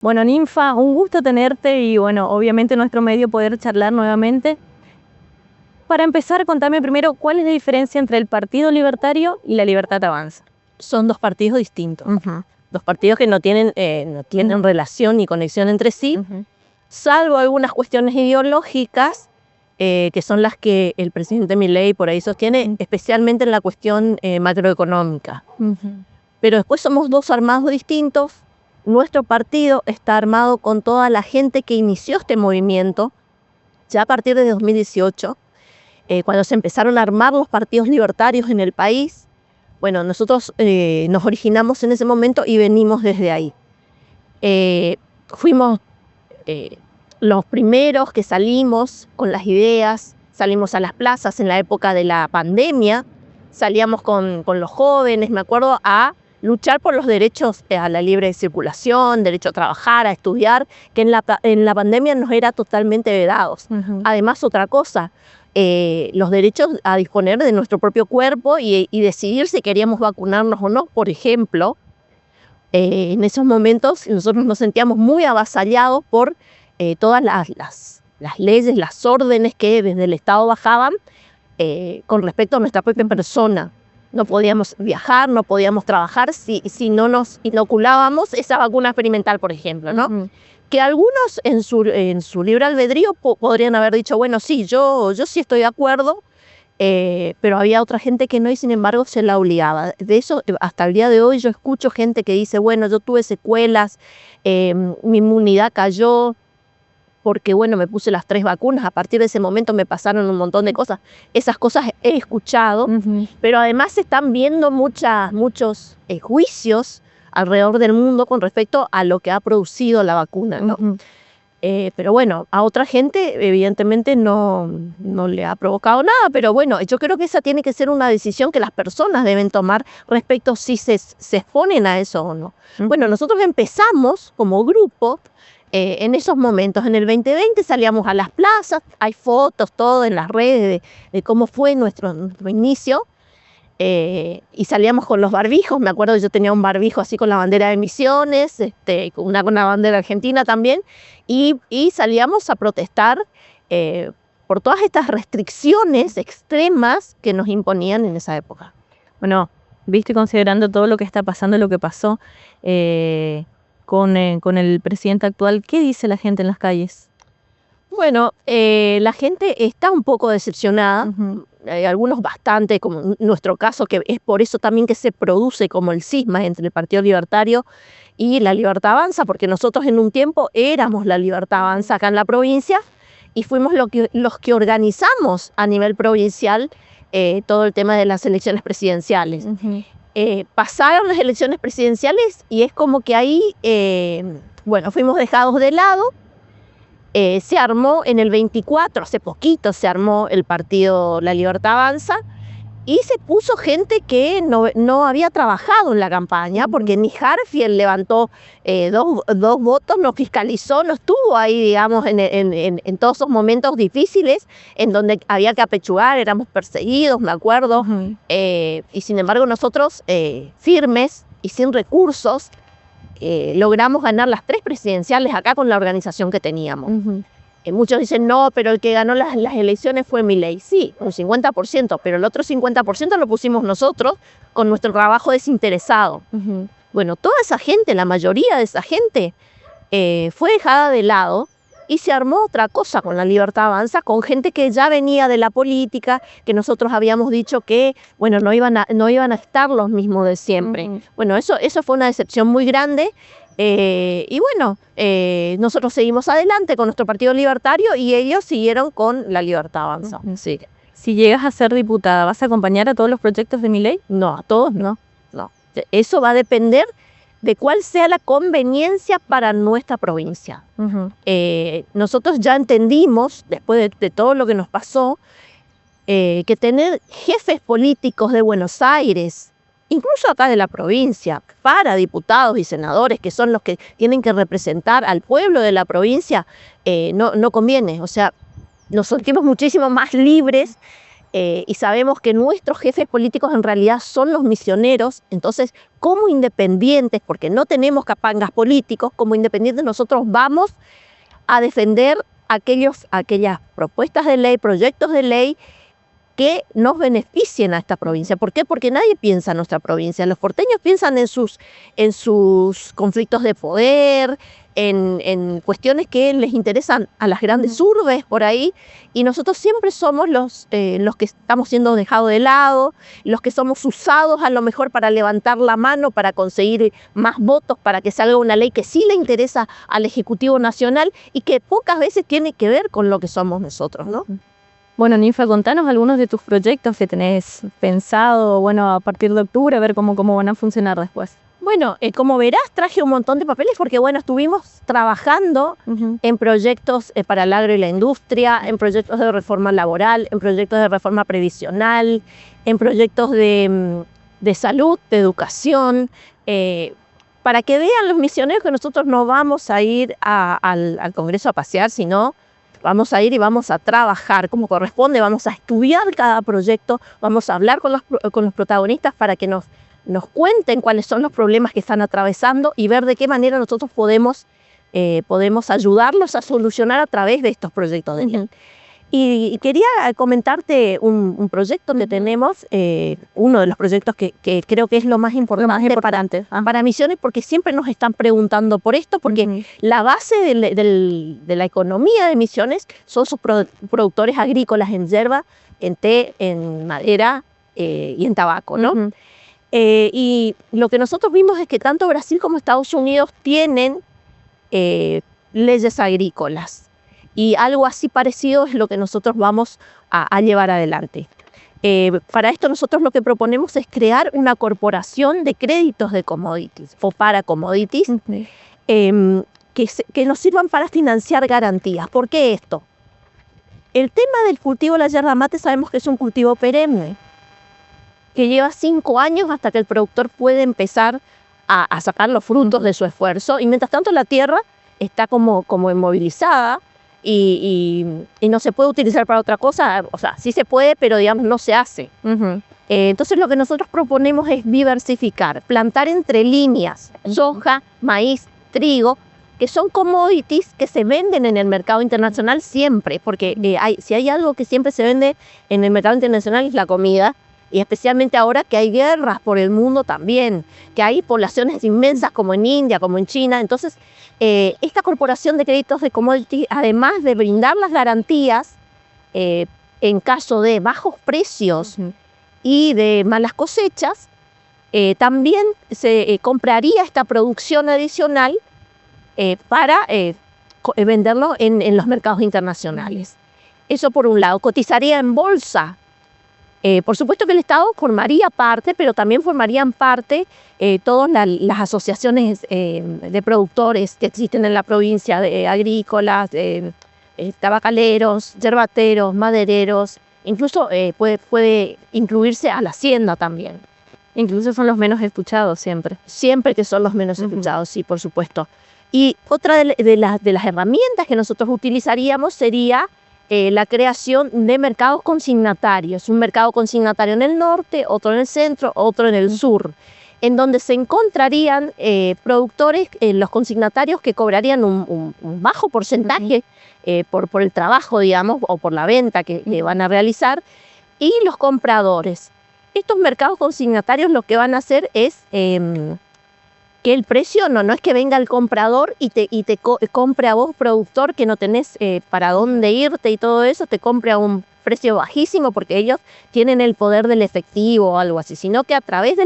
Bueno, Ninfa, un gusto tenerte y bueno, obviamente en nuestro medio poder charlar nuevamente. Para empezar, contame primero cuál es la diferencia entre el Partido Libertario y la Libertad Avanza. Son dos partidos distintos. Dos partidos que no tienen relación ni conexión entre sí, salvo algunas cuestiones ideológicas que son las que el presidente Milei por ahí sostiene, especialmente en la cuestión macroeconómica. Pero después somos dos armados distintos. Nuestro partido está armado con toda la gente que inició este movimiento ya a partir de 2018, cuando se empezaron a armar los partidos libertarios en el país. Bueno, nosotros nos originamos en ese momento y venimos desde ahí. Fuimos los primeros que salimos con las ideas, salimos a las plazas en la época de la pandemia, salíamos con los jóvenes, me acuerdo, a luchar por los derechos a la libre circulación, derecho a trabajar, a estudiar, que en la pandemia nos era totalmente vedados. Además, otra cosa, los derechos a disponer de nuestro propio cuerpo y decidir si queríamos vacunarnos o no, por ejemplo. En esos momentos nosotros nos sentíamos muy avasallados por todas las leyes, las órdenes que desde el Estado bajaban con respecto a nuestra propia persona. No podíamos viajar, no podíamos trabajar si no nos inoculábamos esa vacuna experimental, por ejemplo, ¿no? Que algunos en su libre albedrío podrían haber dicho, bueno, sí, yo sí estoy de acuerdo, pero había otra gente que no y sin embargo se la obligaba. De eso, hasta el día de hoy yo escucho gente que dice, bueno, yo tuve secuelas, mi inmunidad cayó, porque bueno, me puse las 3 vacunas, a partir de ese momento me pasaron un montón de cosas. Esas cosas he escuchado, pero además se están viendo muchos juicios alrededor del mundo con respecto a lo que ha producido la vacuna, ¿no? Pero bueno, a otra gente evidentemente no le ha provocado nada, pero bueno, yo creo que esa tiene que ser una decisión que las personas deben tomar respecto si se exponen a eso o no. Bueno, nosotros empezamos como grupo en esos momentos. En el 2020 salíamos a las plazas, hay fotos, todo en las redes de cómo fue nuestro inicio, y salíamos con los barbijos. Me acuerdo que yo tenía un barbijo así con la bandera de Misiones, con una bandera argentina también, y salíamos a protestar por todas estas restricciones extremas que nos imponían en esa época. Bueno, viste, considerando todo lo que está pasando, lo que pasó con el presidente actual, ¿qué dice la gente en las calles? Bueno, la gente está un poco decepcionada, algunos bastante, como en nuestro caso, que es por eso también que se produce como el cisma entre el Partido Libertario y la Libertad Avanza, porque nosotros en un tiempo éramos la Libertad Avanza acá en la provincia y fuimos los que organizamos a nivel provincial todo el tema de las elecciones presidenciales. Pasaron las elecciones presidenciales y es como que ahí, bueno, fuimos dejados de lado. Se armó en el 24, hace poquito se armó el partido La Libertad Avanza y se puso gente que no había trabajado en la campaña, porque ni Harfield levantó dos votos, no fiscalizó, no estuvo ahí, digamos, en todos esos momentos difíciles en donde había que apechugar, éramos perseguidos, me acuerdo, y sin embargo nosotros, firmes y sin recursos, logramos ganar las 3 presidenciales acá con la organización que teníamos. Muchos dicen, no, pero el que ganó las elecciones fue Milei. Sí, un 50%, pero el otro 50% lo pusimos nosotros con nuestro trabajo desinteresado. Bueno, toda esa gente, la mayoría de esa gente, fue dejada de lado y se armó otra cosa con la Libertad Avanza, con gente que ya venía de la política, que nosotros habíamos dicho que, bueno, no iban a estar los mismos de siempre. Bueno, eso fue una decepción muy grande. Y bueno, nosotros seguimos adelante con nuestro partido libertario y ellos siguieron con la Libertad Avanza. Sí. Si llegas a ser diputada, ¿vas a acompañar a todos los proyectos de Milei? No, a todos no. Eso va a depender de cuál sea la conveniencia para nuestra provincia. Nosotros ya entendimos, después de todo lo que nos pasó, que tener jefes políticos de Buenos Aires, incluso acá de la provincia, para diputados y senadores, que son los que tienen que representar al pueblo de la provincia, no conviene. O sea, nos sentimos muchísimo más libres y sabemos que nuestros jefes políticos en realidad son los misioneros. Entonces, como independientes, porque no tenemos capangas políticos, como independientes nosotros vamos a defender aquellas propuestas de ley, proyectos de ley que nos beneficien a esta provincia. ¿Por qué? Porque nadie piensa en nuestra provincia. Los porteños piensan en sus conflictos de poder, en cuestiones que les interesan a las grandes urbes por ahí, y nosotros siempre somos los que estamos siendo dejados de lado, los que somos usados a lo mejor para levantar la mano, para conseguir más votos, para que salga una ley que sí le interesa al Ejecutivo Nacional y que pocas veces tiene que ver con lo que somos nosotros, ¿no? Bueno, Ninfa, contanos algunos de tus proyectos que tenés pensado, bueno, a partir de octubre, a ver cómo van a funcionar después. Bueno, como verás, traje un montón de papeles porque, bueno, estuvimos trabajando en proyectos para el agro y la industria, en proyectos de reforma laboral, en proyectos de reforma previsional, en proyectos de salud, de educación, para que vean los misioneros que nosotros no vamos a ir al Congreso a pasear, sino vamos a ir y vamos a trabajar como corresponde, vamos a estudiar cada proyecto, vamos a hablar con los protagonistas para que nos cuenten cuáles son los problemas que están atravesando y ver de qué manera nosotros podemos ayudarlos a solucionar a través de estos proyectos de ley. Y quería comentarte un proyecto que tenemos, uno de los proyectos que creo que es lo más importante para Misiones, porque siempre nos están preguntando por esto, porque la base de la economía de Misiones son sus productores agrícolas en yerba, en té, en madera y en tabaco, ¿no? Y lo que nosotros vimos es que tanto Brasil como Estados Unidos tienen leyes agrícolas. Y algo así parecido es lo que nosotros vamos a llevar adelante. Para esto nosotros lo que proponemos es crear una corporación de créditos de commodities o para commodities que nos sirvan para financiar garantías. ¿Por qué esto? El tema del cultivo de la yerba mate sabemos que es un cultivo perenne, que lleva 5 años hasta que el productor puede empezar a sacar los frutos de su esfuerzo, y mientras tanto la tierra está como inmovilizada, y no se puede utilizar para otra cosa. O sea, sí se puede, pero digamos no se hace. Entonces lo que nosotros proponemos es diversificar, plantar entre líneas soja, maíz, trigo, que son commodities que se venden en el mercado internacional siempre, porque si hay algo que siempre se vende en el mercado internacional es la comida, y especialmente ahora que hay guerras por el mundo también, que hay poblaciones inmensas como en India, como en China. Entonces, esta corporación de créditos de commodities, además de brindar las garantías en caso de bajos precios y de malas cosechas, también se compraría esta producción adicional para venderlo en los mercados internacionales. Eso por un lado. Cotizaría en bolsa. Por supuesto que el Estado formaría parte, pero también formarían parte todas las asociaciones de productores que existen en la provincia, de agrícolas, tabacaleros, yerbateros, madereros, incluso puede incluirse a la hacienda también. Incluso son los menos escuchados siempre. Siempre que son los menos escuchados, sí, por supuesto. Y otra de las herramientas que nosotros utilizaríamos sería la creación de mercados consignatarios, un mercado consignatario en el norte, otro en el centro, otro en el sur, en donde se encontrarían productores, los consignatarios, que cobrarían un bajo porcentaje por el trabajo, digamos, o por la venta que van a realizar, y los compradores. Estos mercados consignatarios lo que van a hacer es que el precio no es que venga el comprador y te compre a vos, productor, que no tenés para dónde irte y todo eso, te compre a un precio bajísimo porque ellos tienen el poder del efectivo o algo así, sino que a través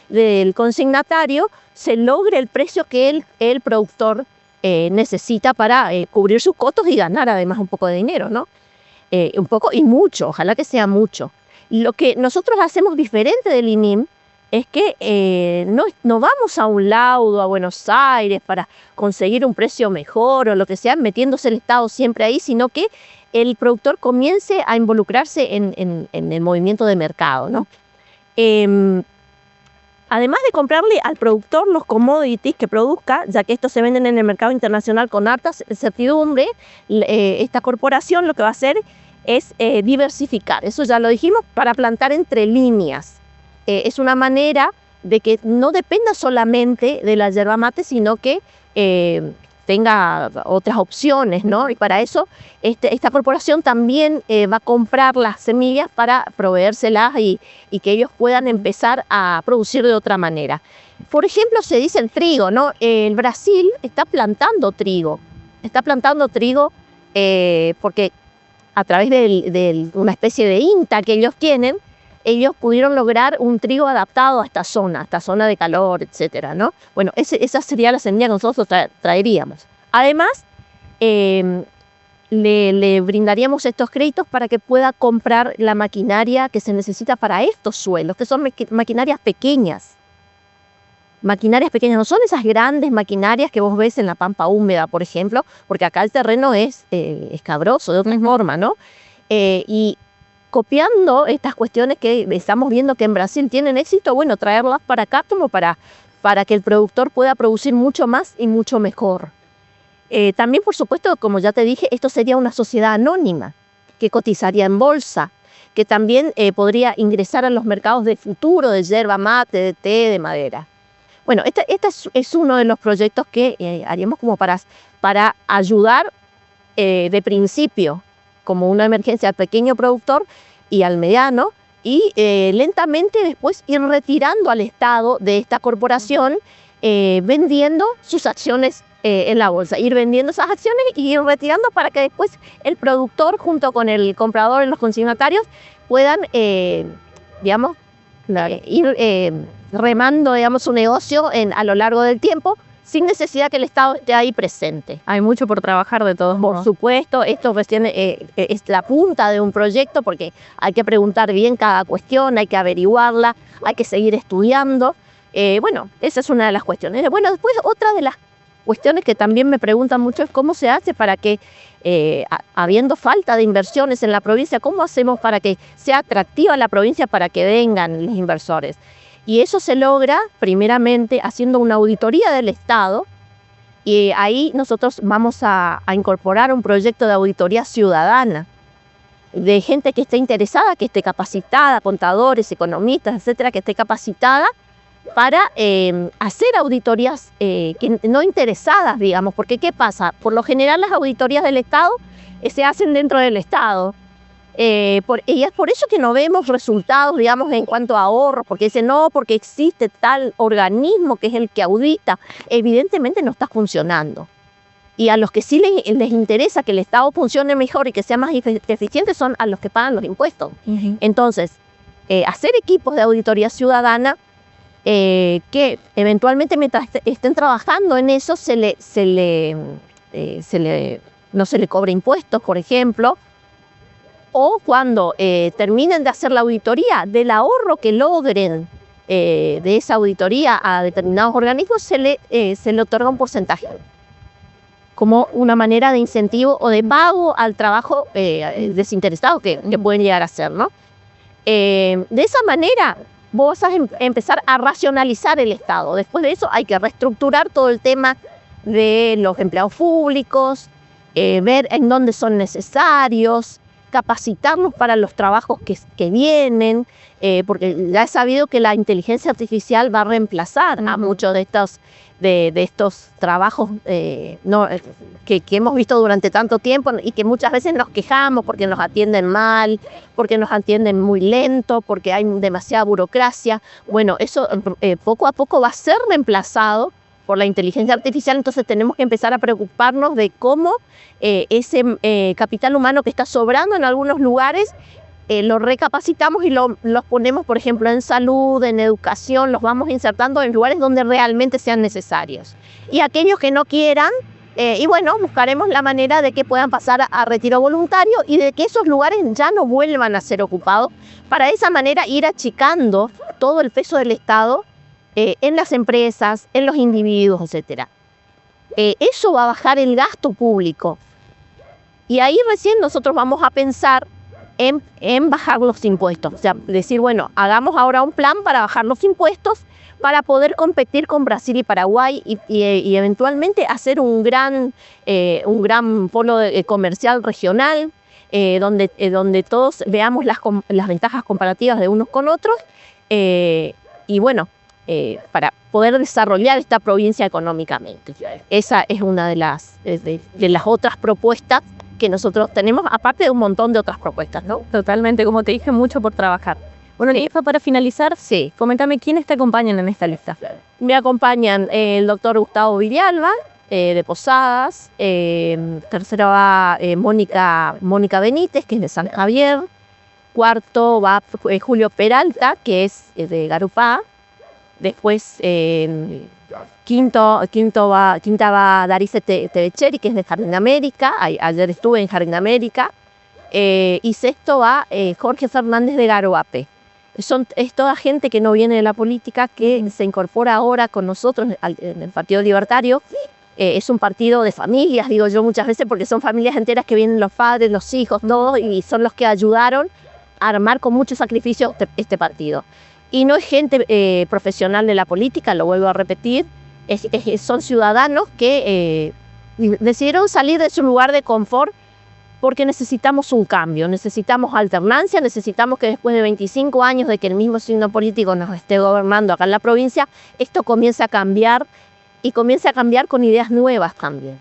del consignatario se logre el precio que el productor necesita para cubrir sus costos y ganar además un poco de dinero, ¿no? Un poco y mucho, ojalá que sea mucho. Lo que nosotros hacemos diferente del INIM es que no vamos a un laudo, a Buenos Aires, para conseguir un precio mejor o lo que sea, metiéndose el Estado siempre ahí, sino que el productor comience a involucrarse en el movimiento de mercado, ¿no? Además de comprarle al productor los commodities que produzca, ya que estos se venden en el mercado internacional con harta certidumbre, esta corporación lo que va a hacer es diversificar. Eso ya lo dijimos, para plantar entre líneas. Es una manera de que no dependa solamente de la yerba mate, sino que tenga otras opciones, ¿no? Y para eso esta corporación también va a comprar las semillas para proveérselas y que ellos puedan empezar a producir de otra manera. Por ejemplo, se dice el trigo, ¿no? El Brasil está plantando trigo. Está plantando trigo porque a través de una especie de INTA que ellos tienen, ellos pudieron lograr un trigo adaptado a esta zona de calor, etcétera, ¿no? Bueno, esa sería la semilla que nosotros traeríamos. Además, le brindaríamos estos créditos para que pueda comprar la maquinaria que se necesita para estos suelos, que son maquinarias pequeñas. Maquinarias pequeñas, no son esas grandes maquinarias que vos ves en la pampa húmeda, por ejemplo, porque acá el terreno es escabroso, de otra forma, ¿no? Y copiando estas cuestiones que estamos viendo que en Brasil tienen éxito, bueno, traerlas para acá como para que el productor pueda producir mucho más y mucho mejor. También, por supuesto, como ya te dije, esto sería una sociedad anónima que cotizaría en bolsa, que también podría ingresar a los mercados de futuro de yerba mate, de té, de madera. Bueno, este es uno de los proyectos que haríamos como para ayudar de principio, como una emergencia al pequeño productor y al mediano, y lentamente después ir retirando al Estado de esta corporación, vendiendo sus acciones en la bolsa, ir vendiendo esas acciones y ir retirando para que después el productor junto con el comprador y los consignatarios puedan, digamos, ir remando, digamos, su negocio a lo largo del tiempo, sin necesidad que el Estado esté ahí presente. Hay mucho por trabajar de todos modos. Por supuesto, esto recién es la punta de un proyecto porque hay que preguntar bien cada cuestión, hay que averiguarla, hay que seguir estudiando. Bueno, esa es una de las cuestiones. Bueno, después otra de las cuestiones que también me preguntan mucho es cómo se hace para que, habiendo falta de inversiones en la provincia, ¿cómo hacemos para que sea atractiva la provincia para que vengan los inversores? Y eso se logra primeramente haciendo una auditoría del Estado, y ahí nosotros vamos a incorporar un proyecto de auditoría ciudadana de gente que esté interesada, que esté capacitada, contadores, economistas, etcétera, que esté capacitada para hacer auditorías no interesadas, digamos, porque ¿qué pasa? Por lo general las auditorías del Estado se hacen dentro del Estado. Y es por eso que no vemos resultados, digamos, en cuanto a ahorros, porque dicen, no, porque existe tal organismo que es el que audita. Evidentemente no está funcionando. Y a los que sí les interesa que el Estado funcione mejor y que sea más eficiente son a los que pagan los impuestos. Entonces, hacer equipos de auditoría ciudadana que eventualmente mientras estén trabajando en eso no se le cobre impuestos, por ejemplo, o cuando terminen de hacer la auditoría, del ahorro que logren de esa auditoría a determinados organismos, se le otorga un porcentaje, como una manera de incentivo o de pago al trabajo desinteresado que pueden llegar a hacer, ¿no? De esa manera vos vas a empezar a racionalizar el Estado. Después de eso hay que reestructurar todo el tema de los empleados públicos, ver en dónde son necesarios, capacitarnos para los trabajos que vienen, porque ya he sabido que la inteligencia artificial va a reemplazar a muchos de estos trabajos que hemos visto durante tanto tiempo y que muchas veces nos quejamos porque nos atienden mal, porque nos atienden muy lento, porque hay demasiada burocracia. Bueno, eso poco a poco va a ser reemplazado por la inteligencia artificial, entonces tenemos que empezar a preocuparnos de cómo ese capital humano que está sobrando en algunos lugares lo recapacitamos y los ponemos, por ejemplo, en salud, en educación, los vamos insertando en lugares donde realmente sean necesarios. Y aquellos que no quieran, y bueno, buscaremos la manera de que puedan pasar a retiro voluntario y de que esos lugares ya no vuelvan a ser ocupados, para de esa manera ir achicando todo el peso del Estado en las empresas, en los individuos, etc. Eso va a bajar el gasto público. Y ahí recién nosotros vamos a pensar en bajar los impuestos. O sea, decir, bueno, hagamos ahora un plan para bajar los impuestos para poder competir con Brasil y Paraguay y eventualmente hacer un gran polo comercial regional, donde todos veamos las ventajas comparativas de unos con otros, y bueno, para poder desarrollar esta provincia económicamente. Esa es una de las otras propuestas que nosotros tenemos, aparte de un montón de otras propuestas, ¿no? Totalmente, como te dije, mucho por trabajar. Bueno, Sí. Nifa, para finalizar, Sí. coméntame quiénes te acompañan en esta lista. Me acompañan el doctor Gustavo Villalba, de Posadas. Tercero va Mónica Benítez, que es de San Javier. Cuarto va Julio Peralta, que es de Garupá. Después, quinta va Darise Tevecheri, que es de Jardín de América. Ayer estuve en Jardín de América. Y sexto va Jorge Fernández de Garoape. Es toda gente que no viene de la política, que se incorpora ahora con nosotros en el Partido Libertario. Es un partido de familias, digo yo muchas veces, porque son familias enteras que vienen los padres, los hijos, todos, y son los que ayudaron a armar con mucho sacrificio este partido. Y no es gente profesional de la política, lo vuelvo a repetir, son ciudadanos que decidieron salir de su lugar de confort porque necesitamos un cambio, necesitamos alternancia, necesitamos que después de 25 años de que el mismo signo político nos esté gobernando acá en la provincia, esto comience a cambiar, y comience a cambiar con ideas nuevas también.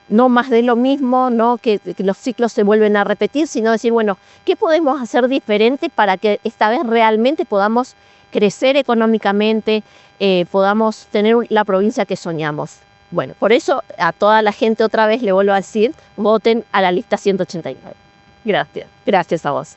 No más de lo mismo, no que los ciclos se vuelven a repetir, sino decir, bueno, ¿qué podemos hacer diferente para que esta vez realmente podamos crecer económicamente, podamos tener la provincia que soñamos? Bueno, por eso a toda la gente otra vez le vuelvo a decir, voten a la lista 189. Gracias. Gracias a vos.